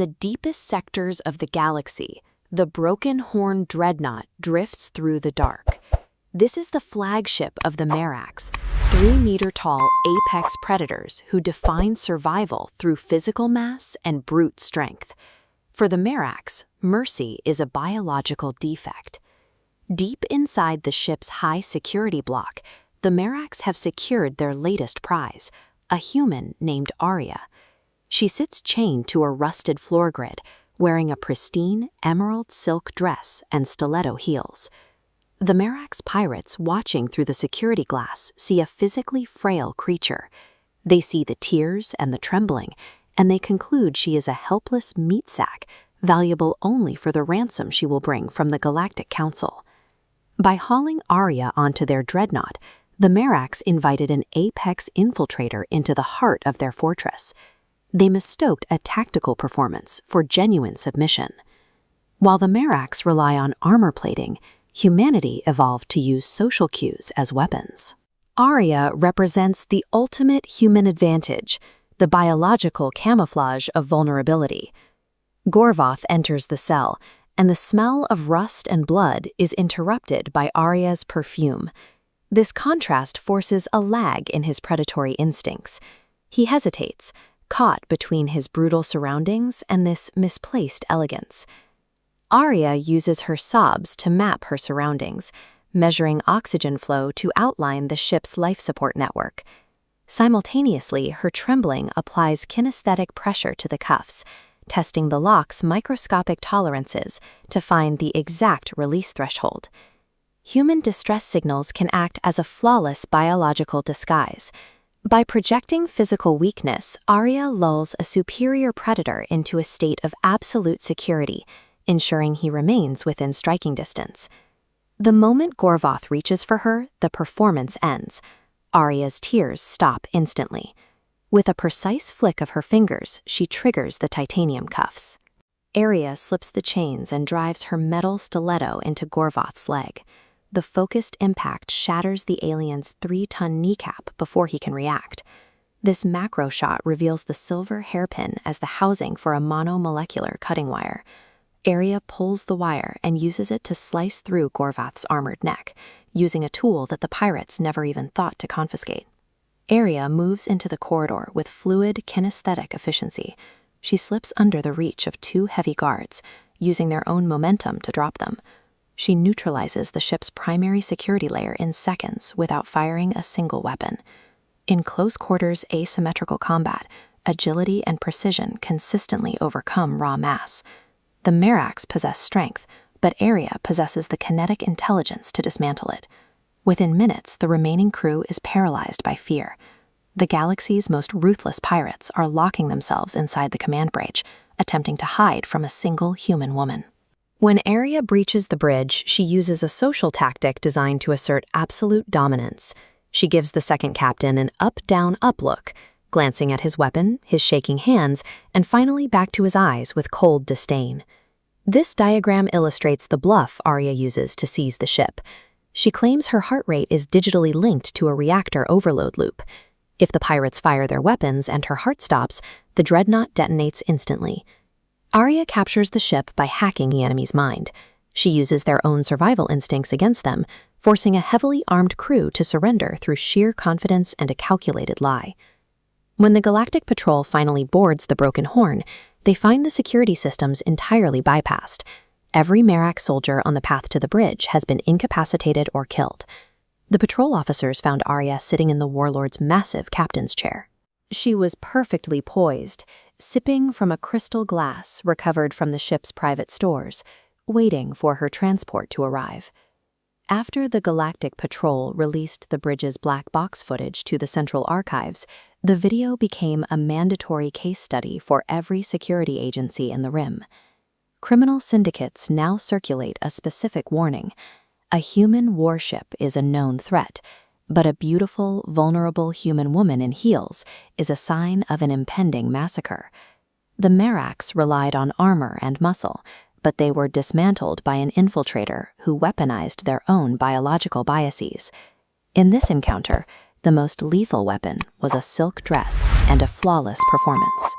the deepest sectors of the galaxy, the Broken Horn dreadnought drifts through the dark. This is the flagship of the Merax, 3-meter-tall apex predators who define survival through physical mass and brute strength. For the Merax, mercy is a biological defect. Deep inside the ship's high security block, the Merax have secured their latest prize, a human named Aria. She sits chained to a rusted floor grid, wearing a pristine emerald silk dress and stiletto heels. The Merax pirates watching through the security glass see a physically frail creature. They see the tears and the trembling, and they conclude she is a helpless meat sack, valuable only for the ransom she will bring from the Galactic Council. By hauling Aria onto their dreadnought, the Merax invited an apex infiltrator into the heart of their fortress. They mistook a tactical performance for genuine submission. While the Merax rely on armor plating, humanity evolved to use social cues as weapons. Aria represents the ultimate human advantage, the biological camouflage of vulnerability. Gorvoth enters the cell, and the smell of rust and blood is interrupted by Aria's perfume. This contrast forces a lag in his predatory instincts. He hesitates, caught between his brutal surroundings and this misplaced elegance. Aria uses her sobs to map her surroundings, measuring oxygen flow to outline the ship's life support network. Simultaneously, her trembling applies kinesthetic pressure to the cuffs, testing the lock's microscopic tolerances to find the exact release threshold. Human distress signals can act as a flawless biological disguise. By projecting physical weakness, Aria lulls a superior predator into a state of absolute security, ensuring he remains within striking distance. The moment Gorvoth reaches for her, the performance ends. Aria's tears stop instantly. With a precise flick of her fingers, she triggers the titanium cuffs. Aria slips the chains and drives her metal stiletto into Gorvoth's leg. The focused impact shatters the alien's 3-ton kneecap before he can react. This macro shot reveals the silver hairpin as the housing for a monomolecular cutting wire. Aria pulls the wire and uses it to slice through Gorvoth's armored neck, using a tool that the pirates never even thought to confiscate. Aria moves into the corridor with fluid kinesthetic efficiency. She slips under the reach of 2 heavy guards, using their own momentum to drop them. She neutralizes the ship's primary security layer in seconds without firing a single weapon. In close quarters asymmetrical combat, agility and precision consistently overcome raw mass. The Merax possess strength, but Aria possesses the kinetic intelligence to dismantle it. Within minutes, the remaining crew is paralyzed by fear. The galaxy's most ruthless pirates are locking themselves inside the command breach, attempting to hide from a single human woman. When Aria breaches the bridge, she uses a social tactic designed to assert absolute dominance. She gives the second captain an up-down-up look, glancing at his weapon, his shaking hands, and finally back to his eyes with cold disdain. This diagram illustrates the bluff Aria uses to seize the ship. She claims her heart rate is digitally linked to a reactor overload loop. If the pirates fire their weapons and her heart stops, the dreadnought detonates instantly. Aria captures the ship by hacking the enemy's mind. She uses their own survival instincts against them, forcing a heavily armed crew to surrender through sheer confidence and a calculated lie. When the Galactic Patrol finally boards the Broken Horn, they find the security systems entirely bypassed. Every Merax soldier on the path to the bridge has been incapacitated or killed. The patrol officers found Aria sitting in the warlord's massive captain's chair. She was perfectly poised, sipping from a crystal glass recovered from the ship's private stores, waiting for her transport to arrive. After the Galactic Patrol released the bridge's black box footage to the Central Archives, the video became a mandatory case study for every security agency in the Rim. Criminal syndicates now circulate a specific warning. A human warship is a known threat, but a beautiful, vulnerable human woman in heels is a sign of an impending massacre. The Merax relied on armor and muscle, but they were dismantled by an infiltrator who weaponized their own biological biases. In this encounter, the most lethal weapon was a silk dress and a flawless performance.